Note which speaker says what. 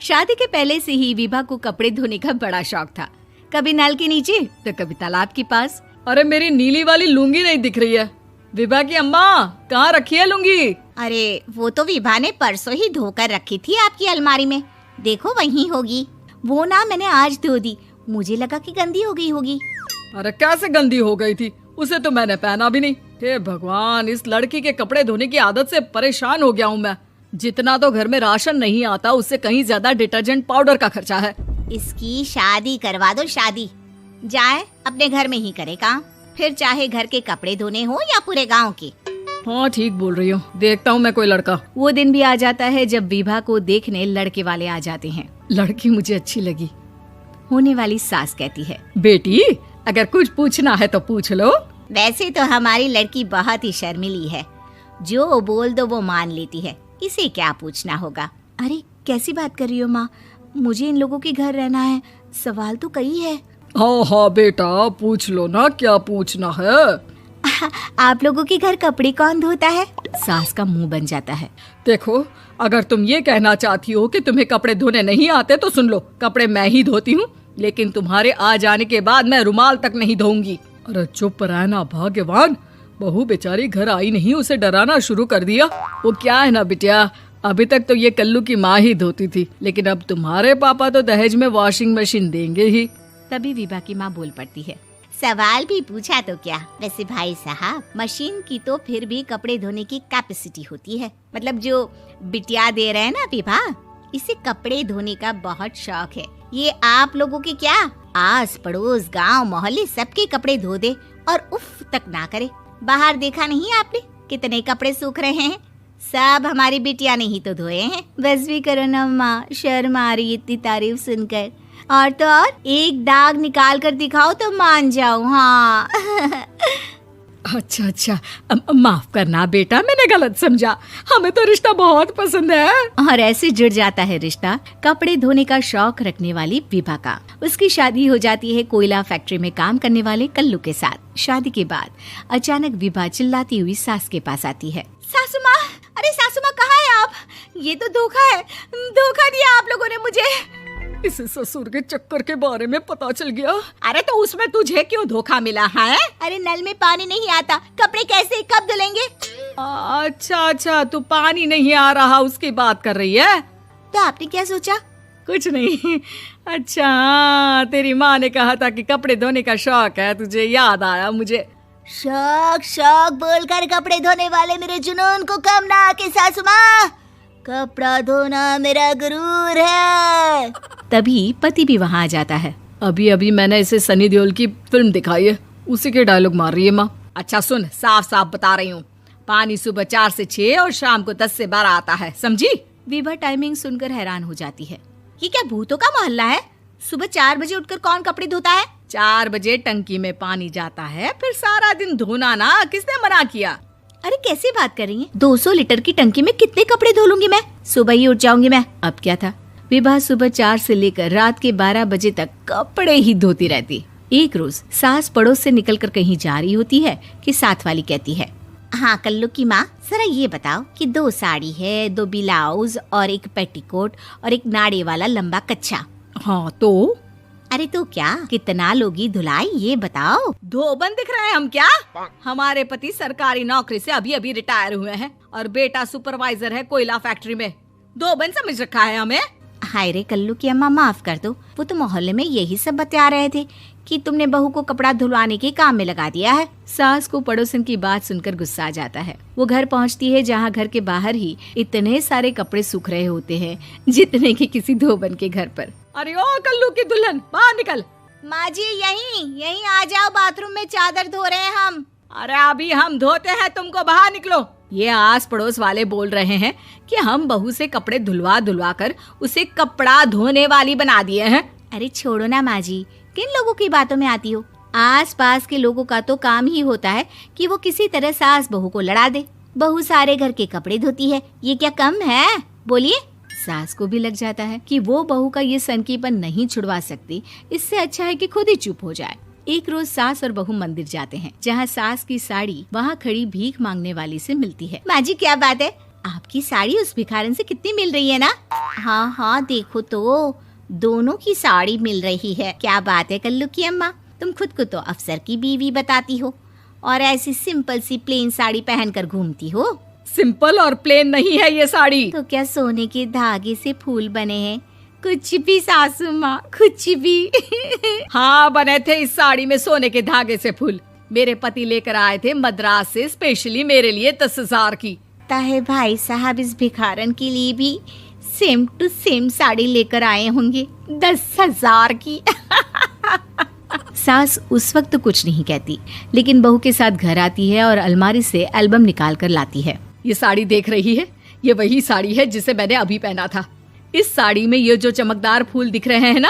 Speaker 1: शादी के पहले से ही विभा को कपड़े धोने का बड़ा शौक था। कभी नल के नीचे तो कभी तालाब के पास।
Speaker 2: अरे मेरी नीली वाली लुंगी नहीं दिख रही है। विभा की अम्मा, कहाँ रखी है लुंगी?
Speaker 3: अरे वो तो विभा ने परसों ही धोकर रखी थी आपकी अलमारी में, देखो वहीं होगी। वो ना मैंने आज धो दी, मुझे लगा कि गंदी हो गई होगी।
Speaker 2: अरे कैसे गंदी हो गई थी? उसे तो मैंने पहना भी नहीं। हे भगवान, इस लड़की के कपड़े धोने की आदत से परेशान हो गया हूँ मैं। जितना तो घर में राशन नहीं आता, उससे कहीं ज्यादा डिटर्जेंट पाउडर का खर्चा है।
Speaker 3: इसकी शादी करवा दो, शादी जाए अपने घर में ही करे काम, फिर चाहे घर के कपड़े धोने हो या पूरे गांव के।
Speaker 2: हाँ ठीक बोल रही हूँ, देखता हूँ मैं कोई लड़का।
Speaker 1: वो दिन भी आ जाता है जब विभा को देखने लड़के वाले आ जाते हैं।
Speaker 2: लड़की मुझे अच्छी लगी।
Speaker 1: होने वाली सास कहती है,
Speaker 2: बेटी अगर कुछ पूछना है तो पूछ लो।
Speaker 3: वैसे तो हमारी लड़की बहुत ही शर्मीली है, जो बोल दो वो मान लेती है, इसे क्या पूछना होगा।
Speaker 1: अरे कैसी बात कर रही हो माँ, मुझे इन लोगों के घर रहना है, सवाल तो कई है।
Speaker 2: हाँ हाँ बेटा, पूछ लो ना, क्या पूछना है।
Speaker 1: आप लोगों के घर कपड़े कौन धोता है? सास का मुंह बन जाता है।
Speaker 2: देखो, अगर तुम ये कहना चाहती हो कि तुम्हें कपड़े धोने नहीं आते तो सुन लो, कपड़े मैं ही धोती हूँ, लेकिन तुम्हारे आ जाने के बाद मैं रुमाल तक नहीं धोऊंगी। अरे चुप रहना भाग्यवान, बहू बेचारी घर आई नहीं, उसे डराना शुरू कर दिया। वो क्या है ना बिटिया, अभी तक तो ये कल्लू की माँ ही धोती थी, लेकिन अब तुम्हारे पापा तो दहेज में वॉशिंग मशीन देंगे ही।
Speaker 1: तभी विभा की माँ बोल पड़ती है,
Speaker 3: सवाल भी पूछा तो क्या। वैसे भाई साहब, मशीन की तो फिर भी कपड़े धोने की कैपेसिटी होती है। मतलब जो बिटिया दे रहे हैं ना विभा, इसे कपड़े धोने का बहुत शौक है। ये आप लोगों के क्या, आस पड़ोस गांव मोहल्ले सबके कपड़े धो दे और उफ तक ना करे। बाहर देखा नहीं आपने कितने कपड़े सूख रहे हैं, सब हमारी बिटिया ने ही तो धोए हैं।
Speaker 1: बस भी करो ना माँ, शर्म आ रही इतनी तारीफ सुनकर। और तो और एक दाग निकाल कर दिखाओ तो मान जाऊं। हाँ
Speaker 2: अच्छा, माफ करना बेटा, मैंने गलत समझा। हमें तो रिश्ता बहुत पसंद है।
Speaker 1: और ऐसे जुड़ जाता है रिश्ता कपड़े धोने का शौक रखने वाली विभा का। उसकी शादी हो जाती है कोयला फैक्ट्री में काम करने वाले कल्लू के साथ। शादी के बाद अचानक विभा चिल्लाती हुई सास के पास आती है।
Speaker 3: सासू माँ, अरे सासू माँ कहाँ है आप? ये तो धोखा है, धोखा दिया आप लोगों ने मुझे।
Speaker 2: इसे ससुर के चक्कर के बारे में पता चल गया।
Speaker 3: अरे तो उसमें तुझे क्यों धोखा मिला है? अरे नल में पानी नहीं आता, कपड़े कैसे कब धुलेंगे?
Speaker 2: अच्छा, तू पानी नहीं आ रहा उसकी बात कर रही है।
Speaker 3: तो आपने क्या सोचा?
Speaker 2: कुछ नहीं। अच्छा, तेरी माँ ने कहा था कि कपड़े धोने का शौक है, तुझे याद आया मुझे।
Speaker 3: शौक बोलकर कपड़े धोने वाले मेरे जुनून को कम ना आके सासू माँ, कपड़ा धोना मेरा गुरूर है।
Speaker 1: तभी पति भी वहाँ आ जाता है।
Speaker 2: अभी मैंने इसे सनी देओल की फिल्म दिखाई है, उसी के डायलॉग मार रही है माँ। अच्छा सुन, साफ साफ बता रही हूँ, पानी सुबह 4 से 6 और शाम को 10 से 12 आता है, समझी?
Speaker 1: विभा टाइमिंग सुनकर हैरान हो जाती है।
Speaker 3: ये क्या भूतों का मोहल्ला है? सुबह 4 बजे उठकर कौन कपड़े धोता है?
Speaker 2: 4 बजे टंकी में पानी जाता है, फिर सारा दिन धोना ना, किसने मना किया?
Speaker 3: अरे कैसी बात कर रही हैं?
Speaker 1: 200 लीटर की टंकी में कितने कपड़े धो लूंगी मैं, सुबह ही उठ जाऊंगी मैं। अब क्या था, विभा सुबह 4 से लेकर रात के 12 बजे तक कपड़े ही धोती रहती। एक रोज सास पड़ोस से निकलकर कहीं जा रही होती है कि साथ वाली कहती है,
Speaker 3: हाँ कल्लू की माँ, जरा ये बताओ कि 2 साड़ी है, 2 ब्लाउज और एक पेटीकोट और एक नाड़े वाला लंबा कच्छा।
Speaker 2: हाँ तो?
Speaker 3: अरे तो क्या, कितना लोगी धुलाई ये बताओ।
Speaker 2: धोबन दिख रहे हैं हम क्या? हमारे पति सरकारी नौकरी से अभी रिटायर हुए हैं और बेटा सुपरवाइजर है कोयला फैक्ट्री में। धोबन समझ रखा है हमें?
Speaker 3: हाय रे कल्लू की अम्मा, माफ कर दो, वो तो मोहल्ले में यही सब बता रहे थे कि तुमने बहू को कपड़ा धुलवाने के काम में लगा दिया है।
Speaker 1: सास को पड़ोसन की बात सुनकर गुस्सा आ जाता है। वो घर पहुंचती है जहां घर के बाहर ही इतने सारे कपड़े सूख रहे होते हैं जितने कि किसी धोबन के घर पर।
Speaker 2: अरे ओ कल्लू की दुल्हन, बाहर निकल।
Speaker 3: माँ जी यहीं आ जाओ, बाथरूम में चादर धो रहे हैं हम।
Speaker 2: अरे अभी हम धोते हैं, तुमको बाहर निकलो। ये आस पड़ोस वाले बोल रहे हैं कि हम बहू से कपड़े धुलवा कर उसे कपड़ा धोने वाली बना दिए हैं।
Speaker 3: अरे छोड़ो ना माँ जी, किन लोगों की बातों में आती हो? आस पास के लोगों का तो काम ही होता है कि वो किसी तरह सास बहू को लड़ा दे। बहू सारे घर के कपड़े धोती है, ये क्या कम है? बोलिए।
Speaker 1: सास को भी लग जाता है कि वो बहू का ये सनकीपन नहीं छुड़वा सकती, इससे अच्छा है कि खुद ही चुप हो जाए। एक रोज सास और बहू मंदिर जाते हैं, जहाँ सास की साड़ी वहाँ खड़ी भीख मांगने वाली से मिलती है।
Speaker 3: माँ जी क्या बात है, आपकी साड़ी उस भिखारन से कितनी मिल रही है ना? हाँ हाँ देखो तो, दोनों की साड़ी मिल रही है। क्या बात है कल्लू की अम्मा, तुम खुद को तो अफसर की बीवी बताती हो और ऐसी सिंपल सी प्लेन साड़ी पहनकर घूमती हो।
Speaker 2: सिंपल और प्लेन नहीं है ये साड़ी।
Speaker 3: तो क्या सोने के धागे से फूल बने हैं? कुछ भी सासू माँ, कुछ भी।
Speaker 2: हाँ बने थे इस साड़ी में सोने के धागे से फूल। मेरे पति लेकर आए थे मद्रास से स्पेशली मेरे लिए 10,000 की।
Speaker 3: ताहे भाई साहब इस भिखारन के लिए भी सेम टू सेम साड़ी लेकर आए होंगे 10,000 की।
Speaker 1: सास उस वक्त तो कुछ नहीं कहती, लेकिन बहू के साथ घर आती है और अलमारी से एल्बम निकाल कर लाती है।
Speaker 2: ये साड़ी देख रही है, ये वही साड़ी है जिसे मैंने अभी पहना था। इस साड़ी में ये जो चमकदार फूल दिख रहे हैं ना,